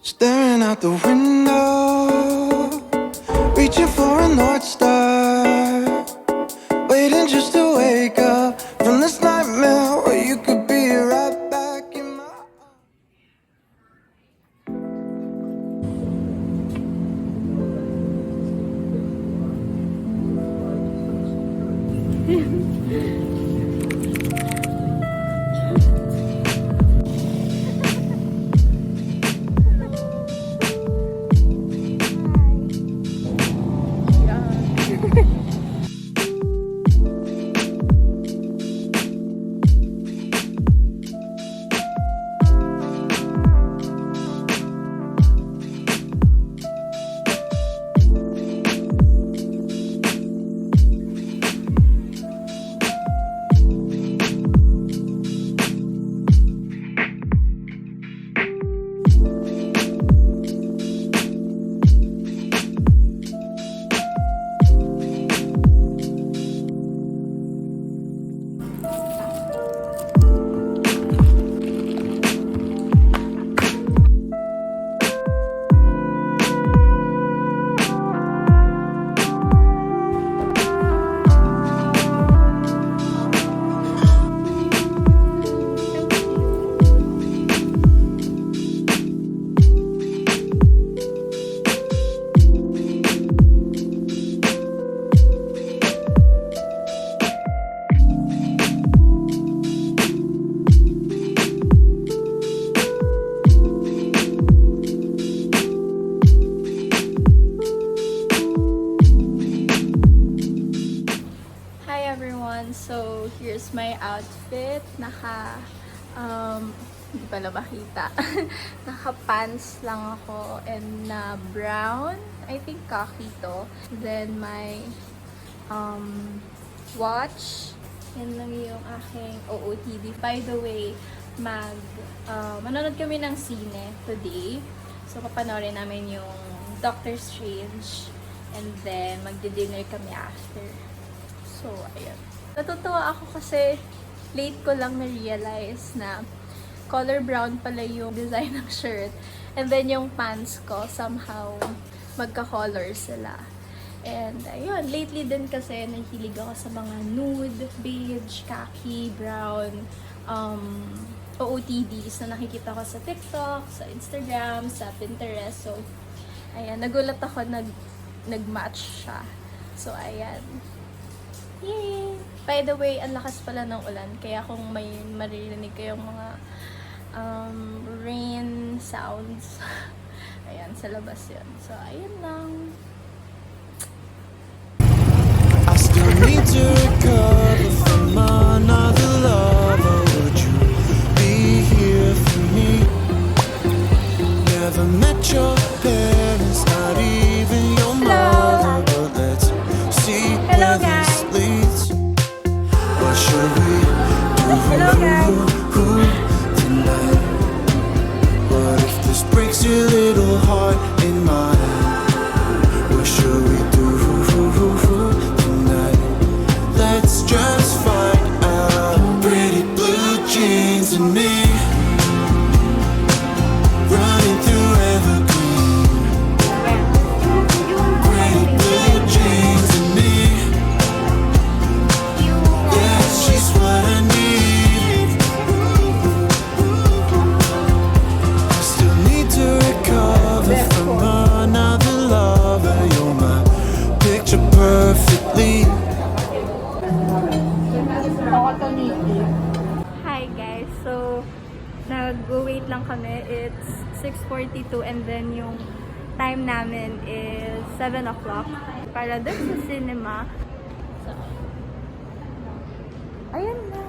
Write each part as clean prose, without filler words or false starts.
Staring out the window, reaching for a North Star, waiting just to wake up from this nightmare where you could be right back in my So, here's my outfit. Hindi pala makita. Naka-pants lang ako and na brown. I think khaki to. Then, my watch. Yan lang yung aking OOTD. By the way, manonood kami ng sine today. So, papanoorin namin yung Doctor Strange. And then, magdi-dinner kami after. So, ayun. Natutuwa ako kasi late ko lang na-realize na color brown pala yung design ng shirt. And then yung pants ko, somehow, magka-color sila. And ayun, lately din kasi nahilig ako sa mga nude, beige, khaki, brown, OOTDs na nakikita ko sa TikTok, sa Instagram, sa Pinterest. So, ayan, nagulat ako nag-match siya. So, ayan. Yay! By the way, ang lakas pala ng ulan. Kaya kung may maririnig kayong mga rain sounds, ayan, sa labas yun. So, ayan lang. I still need to recover from another lover. Would you be here for me? Never met your parents, not even your mother. But let's see where this leads. What should we do tonight? What if this breaks your little heart in mine? What should we do tonight? Let's just find out. Pretty blue jeans and me, running through evergreen. Pretty blue jeans and me, yeah, she's what I need. I still need to recover from another lover. You're my picture perfectly. Hi guys! So, nag-wait lang kami. It's 6:42 and then yung time namin is 7 o'clock para dun sa cinema. So, ayan na!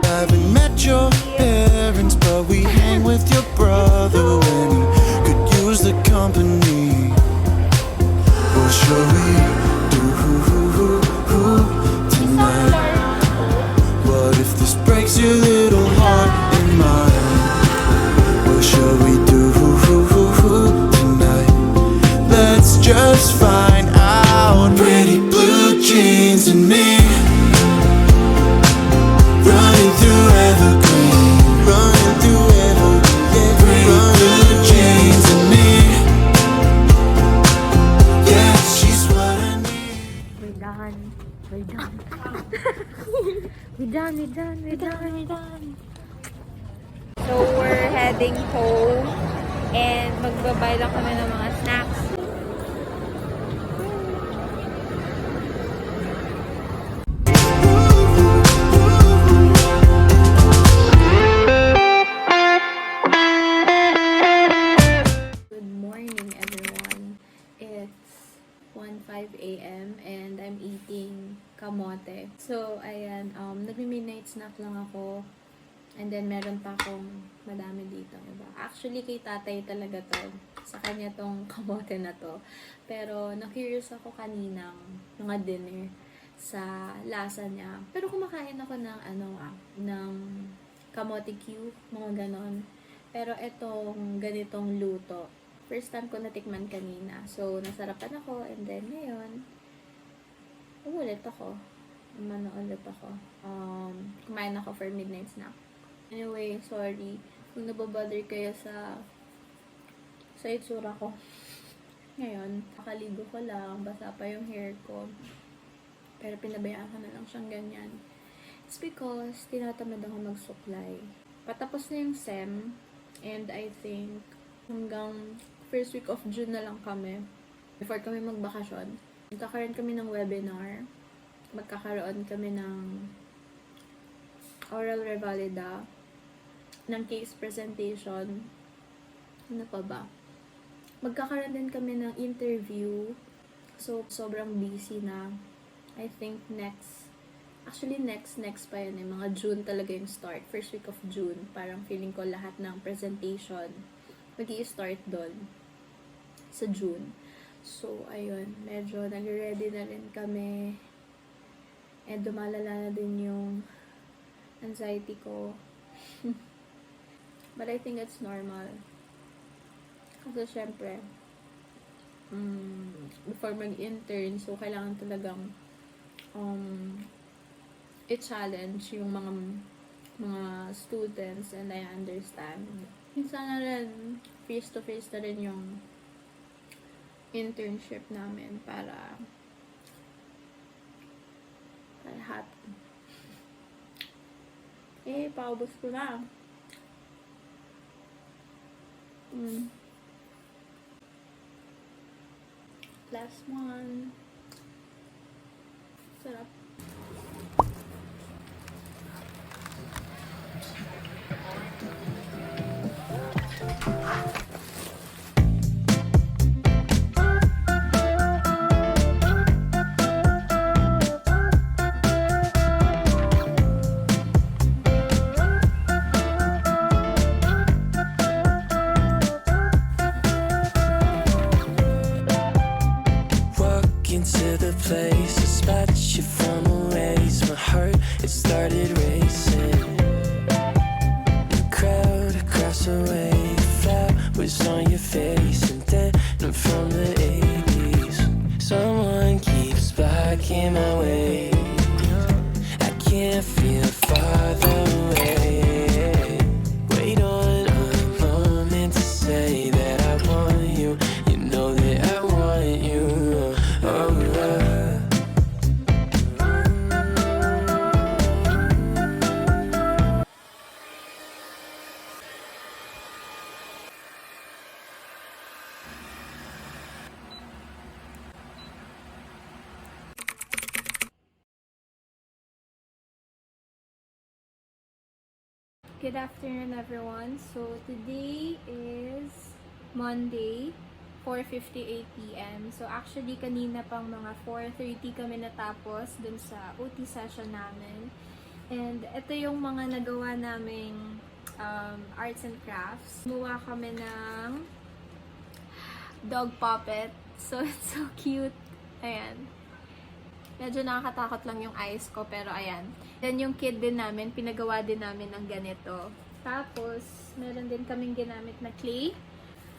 Haven't met your parents, but we hang with your brother when you could use the company. What shall we do tonight? What if this breaks your little heart in mine? What shall we do tonight? Let's just find out. Pretty blue jeans and me, running through evergreen, running through evergreen. Pretty blue We're done. So, we're heading home and magbabay lang kami ng mga snacks. Good morning, everyone. It's 1:05 a.m. and I'm eating kamote. So, ayan, nagmi-midnight snack lang ako. And then, meron pa akong madami dito, diba? Actually, kay tatay talaga to. Sa kanya tong kamote na to. Pero, na-curious ako kaninang mga dinner sa lasa niya. Pero, kumakain ako ng, ng kamote cube, mga ganon. Pero, etong ganitong luto, first time ko natikman kanina. So, nasarapan ako. And then, ngayon, umulit ako. Kumain ako for midnight snack. Anyway, sorry kung nababother kayo sa itsura ko. Ngayon, nakaligo ko lang, basa pa yung hair ko. Pero pinabayaan ko na lang siyang ganyan. It's because tinatamad ako magsuklay. Patapos na yung SEM, and I think hanggang first week of June na lang kami. Before kami magbakasyon, magkakaroon kami ng webinar. Magkakaroon kami ng oral revalida, ng case presentation. Ano pa ba? Magkakaroon din kami ng interview. So, sobrang busy na. I think next pa yun eh. Mga June talaga yung start. First week of June. Parang feeling ko lahat ng presentation mag-i-start doon sa June. So, ayun. Medyo nag-ready na rin kami. And dumalala na din yung anxiety ko. But I think it's normal. Kasi syempre, before mag-intern, so kailangan talagang i-challenge yung mga students, and I understand. Minsan na rin, face-to-face na rin yung internship namin para happy. Paubos ko na. Last one. Sarap. Into the place, a spot you from a ways. My heart, it started racing. The crowd across the way, the flat was on your face, and then from the 80s, someone keeps blocking my way. I can't feel farther away. Wait on a moment to say that I want you. You know that I want you. Good afternoon, everyone. So, today is Monday, 4:58 p.m. So, actually, kanina pang mga 4:30 kami natapos dun sa OT session namin. And, ito yung mga nagawa naming arts and crafts. Gumawa kami ng dog puppet. So, it's so cute. Ayan. Medyo nakakatakot lang yung eyes ko, pero ayan. Then yung kid din namin, pinagawa din namin ng ganito. Tapos, meron din kaming ginamit na clay.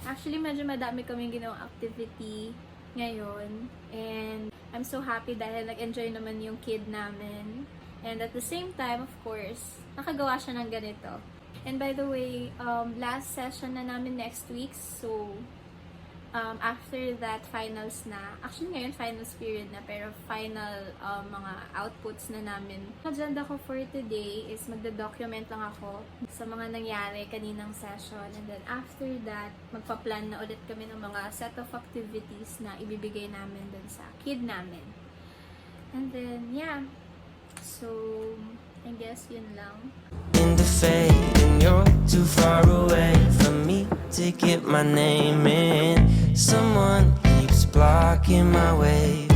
Actually, medyo madami kaming ginawang activity ngayon. And I'm so happy dahil nag-enjoy naman yung kid namin. And at the same time, of course, nakagawa siya ng ganito. And by the way, last session na namin next week. So, after that, finals na. Actually, ngayon, finals period na, pero final mga outputs na namin. Ang agenda ko for today is magda-document lang ako sa mga nangyari kaninang session. And then after that, magpa-plan na ulit kami ng mga set of activities na ibibigay namin dun sa kid namin. And then, yeah. So, I guess yun lang. In the fade, and you're too far away from me to get my name in. Someone keeps blocking my way.